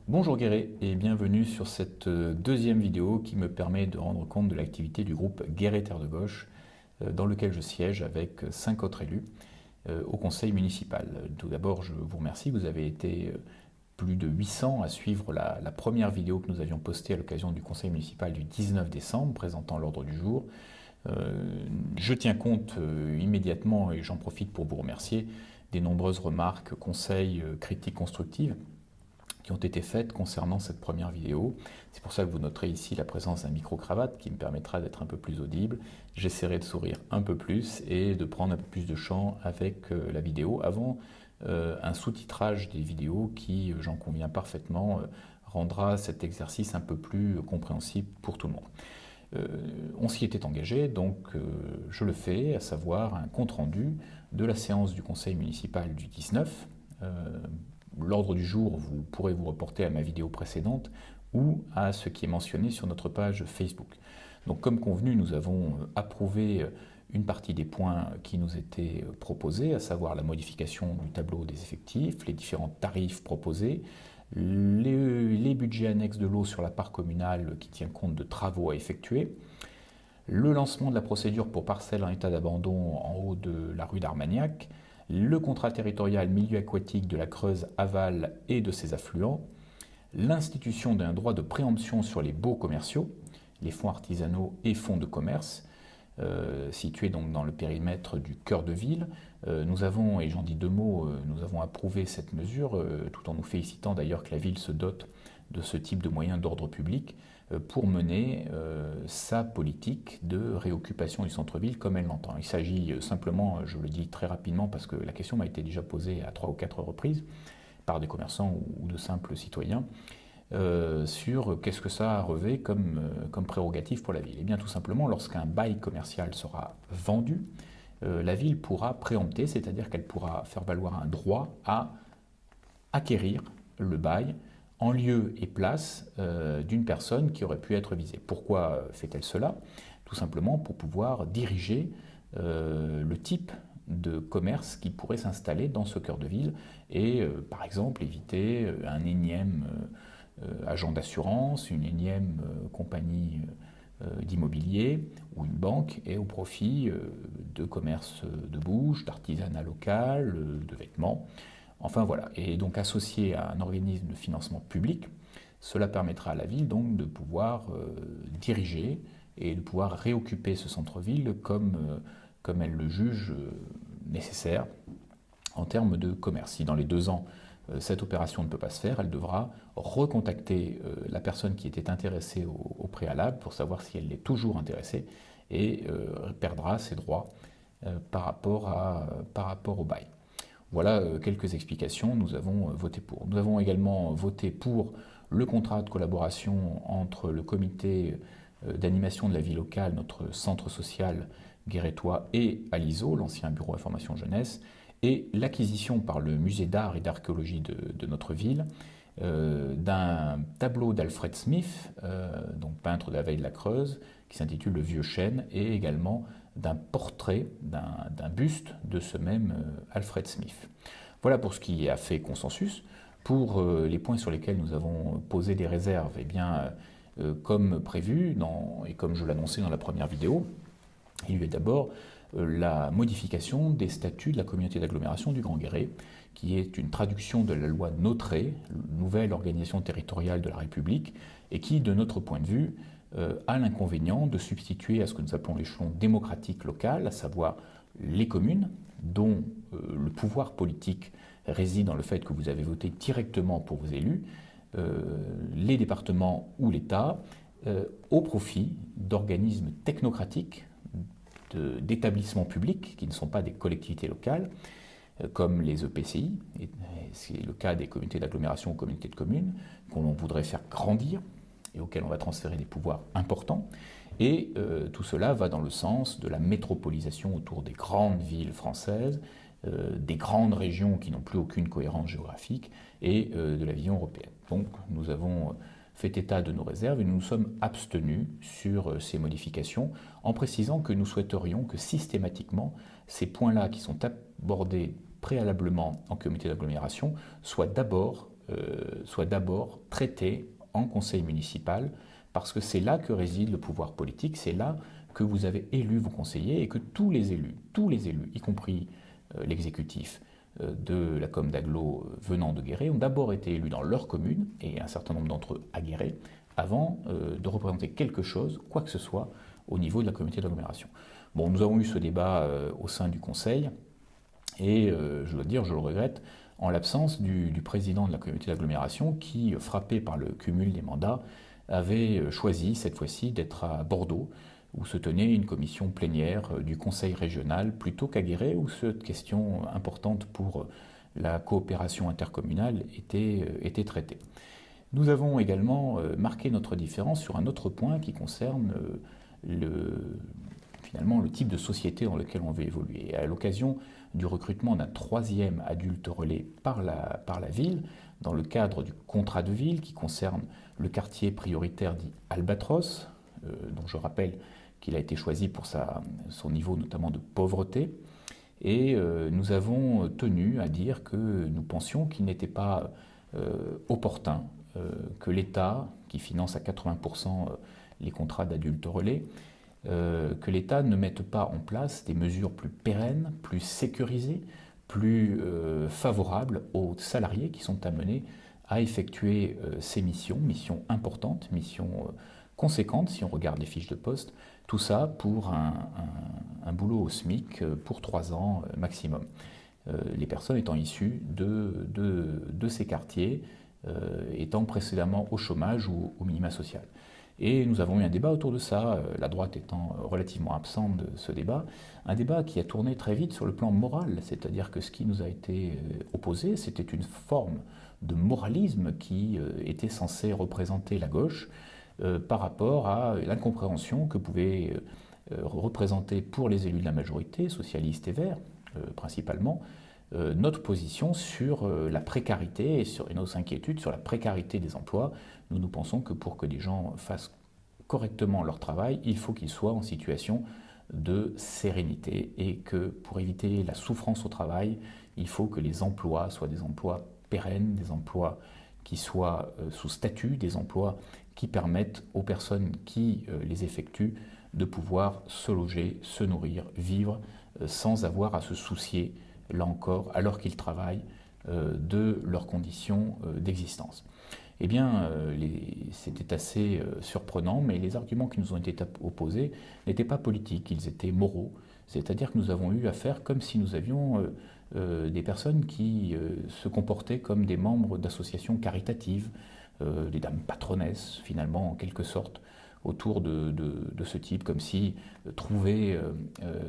Bonjour Guéret et bienvenue sur cette deuxième vidéo qui me permet de rendre compte de l'activité du groupe Guéret Terre de Gauche dans lequel je siège avec 5 autres élus au conseil municipal. Tout d'abord, je vous remercie, vous avez été plus de 800 à suivre la première vidéo que nous avions postée à l'occasion du conseil municipal du 19 décembre présentant l'ordre du jour. Je tiens compte immédiatement et j'en profite pour vous remercier des nombreuses remarques, conseils, critiques constructives qui ont été faites concernant cette première vidéo. C'est pour ça que vous noterez ici la présence d'un micro-cravate qui me permettra d'être un peu plus audible. J'essaierai de sourire un peu plus et de prendre un peu plus de champ avec la vidéo avant un sous-titrage des vidéos qui, j'en conviens parfaitement, rendra cet exercice un peu plus compréhensible pour tout le monde. On s'y était engagé, donc je le fais, à savoir un compte-rendu de la séance du conseil municipal du 19. L'ordre du jour, vous pourrez vous reporter à ma vidéo précédente ou à ce qui est mentionné sur notre page Facebook. Donc comme convenu, nous avons approuvé une partie des points qui nous étaient proposés, à savoir la modification du tableau des effectifs, les différents tarifs proposés, les budgets annexes de l'eau sur la part communale qui tient compte de travaux à effectuer, le lancement de la procédure pour parcelles en état d'abandon en haut de la rue d'Armagnac, le contrat territorial milieu aquatique de la Creuse aval et de ses affluents, l'institution d'un droit de préemption sur les baux commerciaux, les fonds artisanaux et fonds de commerce, situés donc dans le périmètre du cœur de ville. Nous avons, et j'en dis deux mots, nous avons approuvé cette mesure, tout en nous félicitant d'ailleurs que la ville se dote de ce type de moyens d'ordre public pour mener sa politique de réoccupation du centre-ville comme elle l'entend. Il s'agit simplement, je le dis très rapidement parce que la question m'a été déjà posée à 3 ou 4 reprises par des commerçants ou de simples citoyens, sur qu'est-ce que ça revêt comme prérogative pour la ville. Et bien tout simplement, lorsqu'un bail commercial sera vendu, la ville pourra préempter, c'est-à-dire qu'elle pourra faire valoir un droit à acquérir le bail en lieu et place d'une personne qui aurait pu être visée. Pourquoi fait-elle cela? Tout simplement pour pouvoir diriger le type de commerce qui pourrait s'installer dans ce cœur de ville et par exemple éviter un énième agent d'assurance, une énième compagnie d'immobilier ou une banque et au profit de commerces de bouche, d'artisanat local, de vêtements. Enfin voilà, et donc associé à un organisme de financement public, cela permettra à la ville donc de pouvoir diriger et de pouvoir réoccuper ce centre-ville comme elle le juge nécessaire en termes de commerce. Si dans les 2 ans, cette opération ne peut pas se faire, elle devra recontacter la personne qui était intéressée au préalable pour savoir si elle est toujours intéressée et perdra ses droits par rapport au bail. Voilà quelques explications, nous avons voté pour. Nous avons également voté pour le contrat de collaboration entre le comité d'animation de la vie locale, notre centre social guérétois, et ALISO, l'ancien bureau information jeunesse, et l'acquisition par le musée d'art et d'archéologie de notre ville d'un tableau d'Alfred Smith, donc peintre de la veille de la Creuse, qui s'intitule Le Vieux Chêne, et également d'un portrait, d'un buste de ce même Alfred Smith. Voilà pour ce qui a fait consensus. Pour les points sur lesquels nous avons posé des réserves, eh bien, comme prévu et comme je l'annonçais dans la première vidéo, il y a d'abord la modification des statuts de la communauté d'agglomération du Grand Guéret, qui est une traduction de la loi Notré, nouvelle organisation territoriale de la République, et qui, de notre point de vue, a l'inconvénient de substituer à ce que nous appelons l'échelon démocratique local, à savoir les communes, dont le pouvoir politique réside dans le fait que vous avez voté directement pour vos élus, les départements ou l'État, au profit d'organismes technocratiques, d'établissements publics qui ne sont pas des collectivités locales, comme les EPCI, et c'est le cas des communautés d'agglomération ou communautés de communes, qu'on voudrait faire grandir et auxquelles on va transférer des pouvoirs importants. Et tout cela va dans le sens de la métropolisation autour des grandes villes françaises, des grandes régions qui n'ont plus aucune cohérence géographique et de la vision européenne. Donc nous avons fait état de nos réserves et nous nous sommes abstenus sur ces modifications en précisant que nous souhaiterions que systématiquement ces points-là qui sont abordés préalablement en comité d'agglomération soient d'abord soit d'abord traité en conseil municipal, parce que c'est là que réside le pouvoir politique, c'est là que vous avez élu vos conseillers et que tous les élus, y compris l'exécutif de la com d'Aglo venant de Guéret, ont d'abord été élus dans leur commune, et un certain nombre d'entre eux à Guéret, avant de représenter quelque chose, quoi que ce soit, au niveau de la communauté d'agglomération. Bon, nous avons eu ce débat au sein du conseil, et je dois dire, je le regrette, en l'absence du président de la communauté d'agglomération qui, frappé par le cumul des mandats, avait choisi cette fois-ci d'être à Bordeaux, où se tenait une commission plénière du conseil régional, plutôt qu'à Guéret, où cette question importante pour la coopération intercommunale était traitée. Nous avons également marqué notre différence sur un autre point qui concerne finalement le type de société dans lequel on veut évoluer. Et à l'occasion du recrutement d'un 3e adulte relais par la ville, dans le cadre du contrat de ville qui concerne le quartier prioritaire dit Albatros, dont je rappelle qu'il a été choisi pour son niveau notamment de pauvreté. Et nous avons tenu à dire que nous pensions qu'il n'était pas opportun que l'État, qui finance à 80% les contrats d'adultes relais, que l'État ne mette pas en place des mesures plus pérennes, plus sécurisées, plus favorables aux salariés qui sont amenés à effectuer ces missions importantes, missions conséquentes si on regarde les fiches de poste, tout ça pour un boulot au SMIC pour 3 ans maximum. Les personnes étant issues de ces quartiers, étant précédemment au chômage ou au minima social. Et nous avons eu un débat autour de ça, la droite étant relativement absente de ce débat, un débat qui a tourné très vite sur le plan moral, c'est-à-dire que ce qui nous a été opposé, c'était une forme de moralisme qui était censé représenter la gauche par rapport à l'incompréhension que pouvait représenter pour les élus de la majorité, socialistes et verts principalement, notre position sur la précarité et nos inquiétudes sur la précarité des emplois. Nous pensons que pour que des gens fassent correctement leur travail, il faut qu'ils soient en situation de sérénité et que pour éviter la souffrance au travail, il faut que les emplois soient des emplois pérennes, des emplois qui soient sous statut, des emplois qui permettent aux personnes qui les effectuent de pouvoir se loger, se nourrir, vivre sans avoir à se soucier, là encore, alors qu'ils travaillent, de leurs conditions d'existence. Eh bien, c'était assez surprenant, mais les arguments qui nous ont été opposés n'étaient pas politiques, ils étaient moraux. C'est-à-dire que nous avons eu affaire comme si nous avions des personnes qui se comportaient comme des membres d'associations caritatives, des dames patronesses, finalement, en quelque sorte, autour de ce type, comme si trouver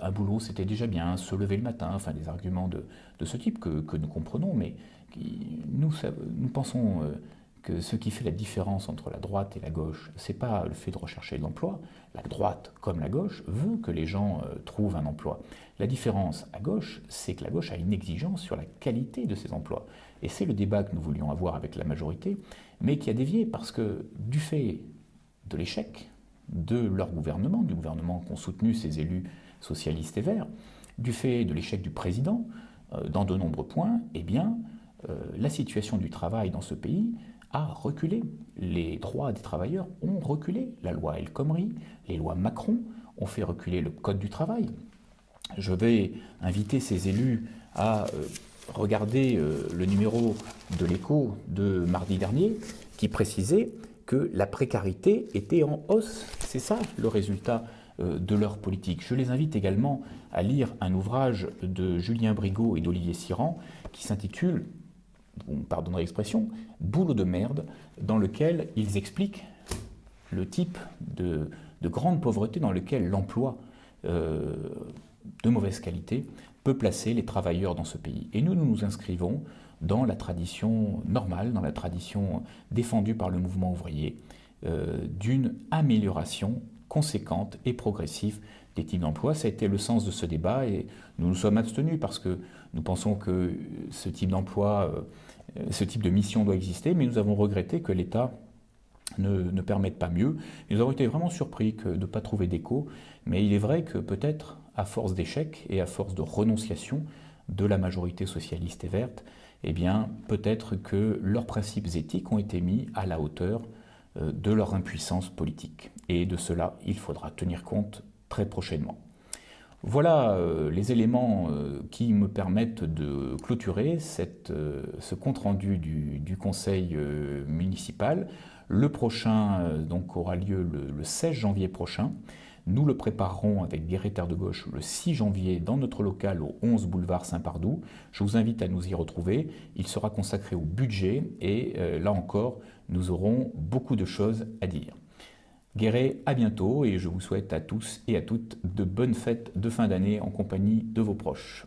un boulot, c'était déjà bien, se lever le matin, enfin des arguments de ce type que nous comprenons, mais nous pensons que ce qui fait la différence entre la droite et la gauche, c'est pas le fait de rechercher de l'emploi. La droite, comme la gauche, veut que les gens trouvent un emploi. La différence à gauche, c'est que la gauche a une exigence sur la qualité de ces emplois. Et c'est le débat que nous voulions avoir avec la majorité, mais qui a dévié parce que du fait de l'échec de leur gouvernement, du gouvernement qu'ont soutenu ces élus socialistes et verts, du fait de l'échec du président, dans de nombreux points, eh bien, la situation du travail dans ce pays a reculé. Les droits des travailleurs ont reculé. La loi El Khomri, les lois Macron ont fait reculer le Code du travail. Je vais inviter ces élus à regarder le numéro de l'Écho de mardi dernier qui précisait que la précarité était en hausse. C'est ça le résultat de leur politique. Je les invite également à lire un ouvrage de Julien Brigaut et d'Olivier Siran qui s'intitule, vous me pardonnerez l'expression, « Boulot de merde », dans lequel ils expliquent le type de grande pauvreté dans lequel l'emploi de mauvaise qualité peut placer les travailleurs dans ce pays. Et nous nous inscrivons dans la tradition normale, dans la tradition défendue par le mouvement ouvrier, d'une amélioration conséquente et progressive des types d'emploi. Ça a été le sens de ce débat et nous nous sommes abstenus parce que nous pensons que ce type d'emploi, ce type de mission doit exister, mais nous avons regretté que l'État ne permette pas mieux. Nous avons été vraiment surpris de ne pas trouver d'écho, mais il est vrai que peut-être à force d'échecs et à force de renonciation de la majorité socialiste et verte, eh bien, peut-être que leurs principes éthiques ont été mis à la hauteur de leur impuissance politique. Et de cela, il faudra tenir compte très prochainement. Voilà les éléments qui me permettent de clôturer ce compte-rendu du conseil municipal. Le prochain donc, aura lieu le 16 janvier prochain. Nous le préparerons avec Guéret-Terre de Gauche le 6 janvier dans notre local au 11 boulevard Saint-Pardoux. Je vous invite à nous y retrouver. Il sera consacré au budget et là encore, nous aurons beaucoup de choses à dire. Guéret, à bientôt et je vous souhaite à tous et à toutes de bonnes fêtes de fin d'année en compagnie de vos proches.